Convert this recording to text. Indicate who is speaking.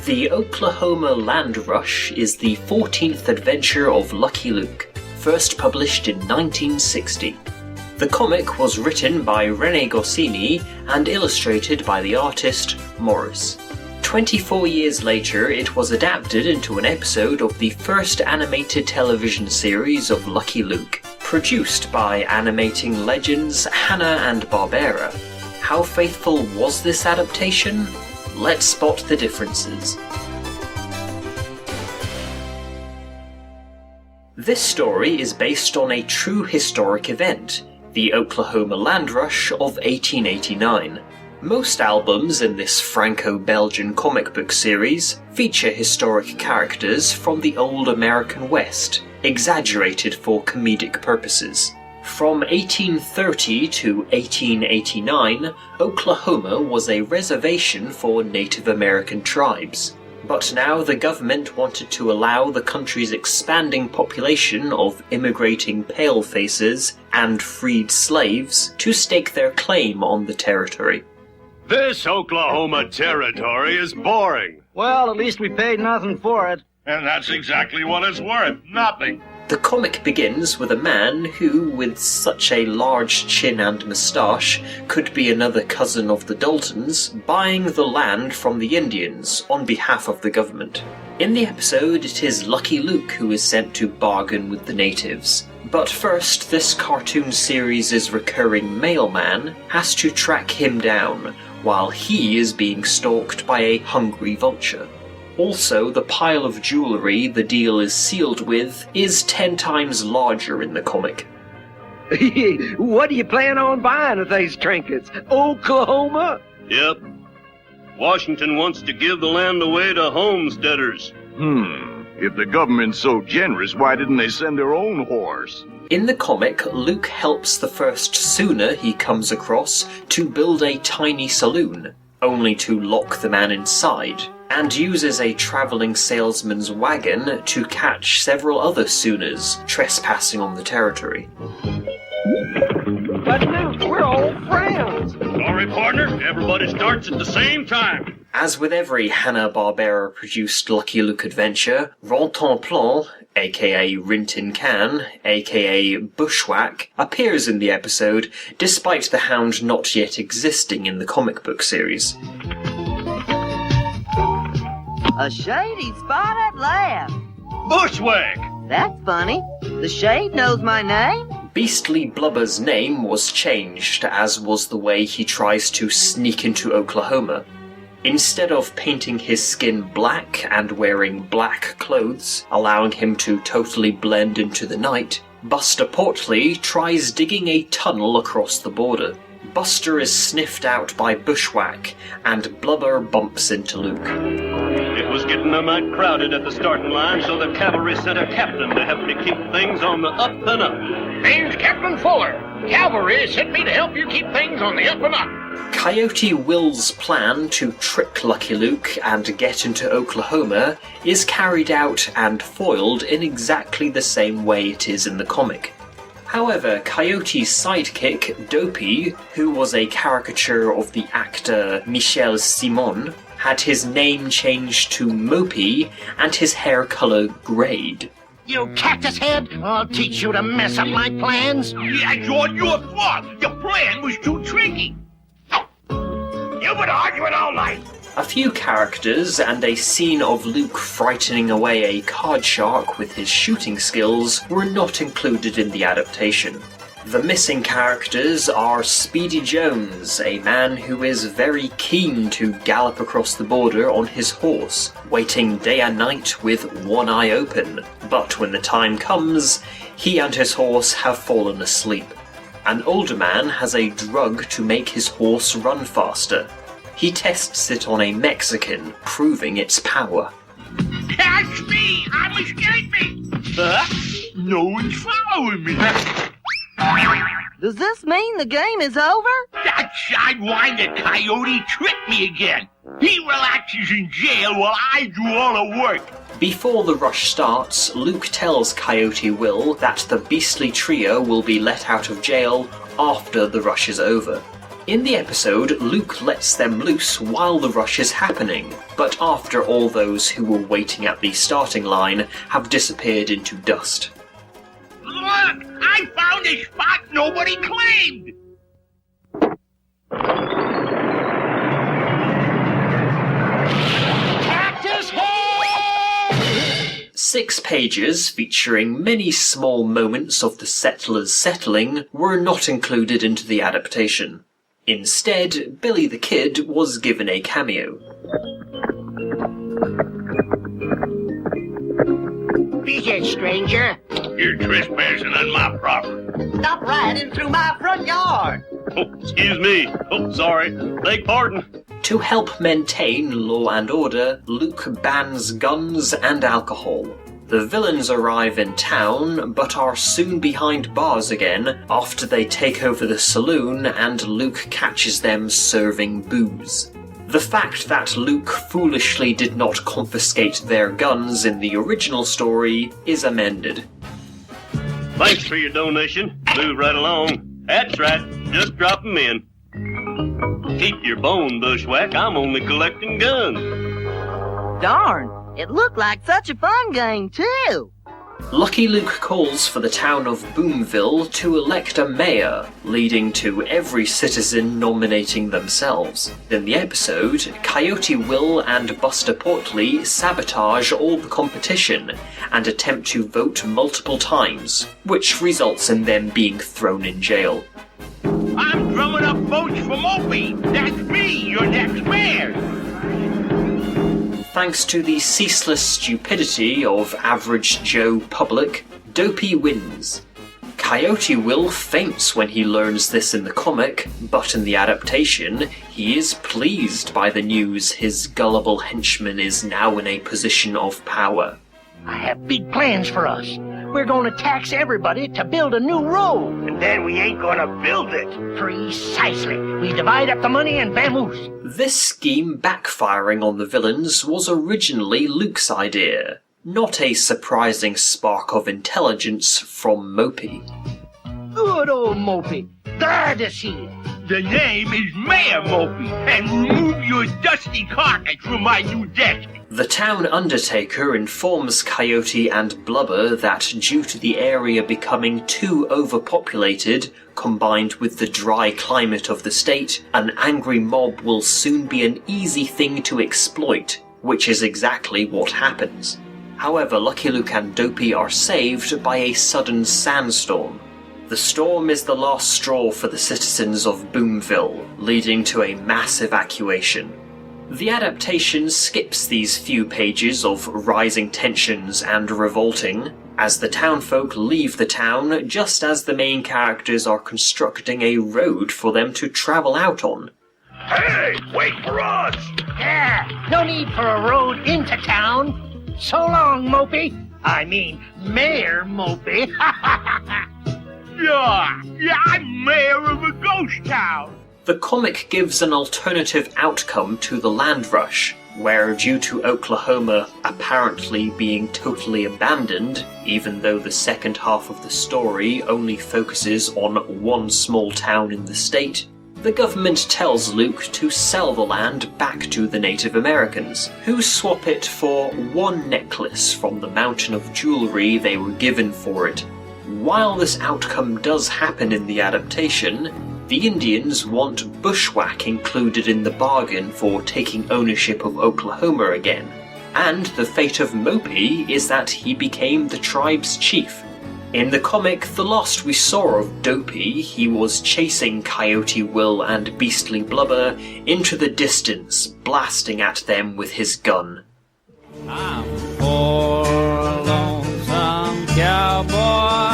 Speaker 1: The Oklahoma Land Rush is the 14th adventure of Lucky Luke, first published in 1960. The comic was written by René Goscinny and illustrated by the artist Morris. 24 years later, it was adapted into an episode of the first animated television series of Lucky Luke, produced by animating legends Hanna-Barbera. How faithful was this adaptation? Let's spot the differences. This story is based on a true historic event, the Oklahoma Land Rush of 1889. Most albums in this Franco-Belgian comic book series feature historic characters from the old American West, exaggerated for comedic purposes. From 1830 to 1889, Oklahoma was a reservation for Native American tribes. But now the government wanted to allow the country's expanding population of immigrating palefaces and freed slaves to stake their claim on the territory.
Speaker 2: This Oklahoma territory is boring.
Speaker 3: Well, at least we paid nothing for it.
Speaker 2: And that's exactly what it's worth, nothing.
Speaker 1: The comic begins with a man who, with such a large chin and moustache, could be another cousin of the Daltons, buying the land from the Indians on behalf of the government. In the episode, it is Lucky Luke who is sent to bargain with the natives. But first, this cartoon series' recurring mailman has to track him down, while he is being stalked by a hungry vulture. Also, the pile of jewellery the deal is sealed with is 10 times larger in the comic.
Speaker 3: What do you plan on buying with these trinkets? Oklahoma?
Speaker 2: Yep. Washington wants to give the land away to homesteaders.
Speaker 4: If the government's so generous, why didn't they send their own horse?
Speaker 1: In the comic, Luke helps the first Sooner he comes across to build a tiny saloon, only to lock the man inside, and uses a travelling salesman's wagon to catch several other Sooners trespassing on the territory.
Speaker 3: But Luke, we're old friends.
Speaker 2: Sorry, partner. Everybody starts at the same time.
Speaker 1: As with every Hanna-Barbera produced Lucky Luke adventure, Rintin-Plan, aka Rin-Tin-Can, aka Bushwhack, appears in the episode, despite the hound not yet existing in the comic book series.
Speaker 5: A shady spot at last.
Speaker 2: Bushwhack!
Speaker 5: That's funny. The shade knows my name.
Speaker 1: Beastly Blubber's name was changed, as was the way he tries to sneak into Oklahoma. Instead of painting his skin black and wearing black clothes, allowing him to totally blend into the night, Buster Portley tries digging a tunnel across the border. Buster is sniffed out by Bushwhack, and Blubber bumps into Luke.
Speaker 2: It was getting a mite crowded at the starting line, so the cavalry sent a captain to help me keep things on the up and up.
Speaker 6: Name's Captain Fuller. Cavalry sent me to help you keep things on the up and up.
Speaker 1: Coyote Will's plan to trick Lucky Luke and get into Oklahoma is carried out and foiled in exactly the same way it is in the comic. However, Coyote's sidekick, Dopey, who was a caricature of the actor Michel Simon, had his name changed to Mopey and his hair colour greyed.
Speaker 6: You cactus head! I'll teach you to mess up my plans. Yeah, you're your fault. Your plan was too tricky. You've been arguing all night.
Speaker 1: A few characters and a scene of Luke frightening away a card shark with his shooting skills were not included in the adaptation. The missing characters are Speedy Jones, a man who is very keen to gallop across the border on his horse, waiting day and night with one eye open, but when the time comes, he and his horse have fallen asleep. An older man has a drug to make his horse run faster. He tests it on a Mexican, proving its power.
Speaker 6: Catch me! I'm escaping! No one's following me.
Speaker 5: Does this mean the game is over?
Speaker 6: That sidewinded coyote tricked me again. He relaxes in jail while I do all the work.
Speaker 1: Before the rush starts, Luke tells Coyote Will that the beastly trio will be let out of jail after the rush is over. In the episode, Luke lets them loose while the rush is happening, but after all those who were waiting at the starting line have disappeared into dust.
Speaker 6: Look! I found a spot nobody claimed! Cactus head!
Speaker 1: 6 pages featuring many small moments of the settlers settling were not included into the adaptation. Instead, Billy the Kid was given a cameo.
Speaker 6: Beat it, stranger.
Speaker 2: You're trespassing on my property.
Speaker 5: Stop riding through my front yard.
Speaker 2: Oh, excuse me. Oh, sorry. Beg pardon.
Speaker 1: To help maintain law and order, Luke bans guns and alcohol. The villains arrive in town, but are soon behind bars again after they take over the saloon and Luke catches them serving booze. The fact that Luke foolishly did not confiscate their guns in the original story is amended.
Speaker 2: Thanks for your donation. Move right along. That's right. Just drop 'em in. Keep your bone, bushwhack. I'm only collecting guns.
Speaker 5: Darn, it looked like such a fun game, too.
Speaker 1: Lucky Luke calls for the town of Boomville to elect a mayor, leading to every citizen nominating themselves. In the episode, Coyote Will and Buster Portley sabotage all the competition and attempt to vote multiple times, which results in them being thrown in jail.
Speaker 6: I'm drumming up votes for Opie. That's me, your next mayor.
Speaker 1: Thanks to the ceaseless stupidity of average Joe public, Dopey wins. Coyote Will faints when he learns this in the comic, but in the adaptation, he is pleased by the news his gullible henchman is now in a position of power.
Speaker 6: I have big plans for us. We're going to tax everybody to build a new road. And then we ain't going to build it. Precisely. We divide up the money and vamoose.
Speaker 1: This scheme backfiring on the villains was originally Luke's idea, not a surprising spark of intelligence from Mopey.
Speaker 6: Good old Mopey. Glad to see you. The name is Mayor Mopey, and remove your dusty carcass from my new desk.
Speaker 1: The town undertaker informs Coyote and Blubber that due to the area becoming too overpopulated, combined with the dry climate of the state, an angry mob will soon be an easy thing to exploit, which is exactly what happens. However, Lucky Luke and Dopey are saved by a sudden sandstorm. The storm is the last straw for the citizens of Boomville, leading to a mass evacuation. The adaptation skips these few pages of rising tensions and revolting, as the townfolk leave the town just as the main characters are constructing a road for them to travel out on.
Speaker 6: Hey, wait for us! Yeah, no need for a road into town. So long, Mopey. I mean, Mayor Mopey. Yeah, I'm mayor of a ghost town.
Speaker 1: The comic gives an alternative outcome to the land rush, where due to Oklahoma apparently being totally abandoned, even though the second half of the story only focuses on one small town in the state, the government tells Luke to sell the land back to the Native Americans, who swap it for one necklace from the mountain of jewelry they were given for it. While this outcome does happen in the adaptation, the Indians want bushwhack included in the bargain for taking ownership of Oklahoma again, and the fate of Mopey is that he became the tribe's chief. In the comic, the last we saw of Dopey, he was chasing Coyote Will and Beastly Blubber into the distance, blasting at them with his gun.
Speaker 7: I'm poor lonesome cowboy.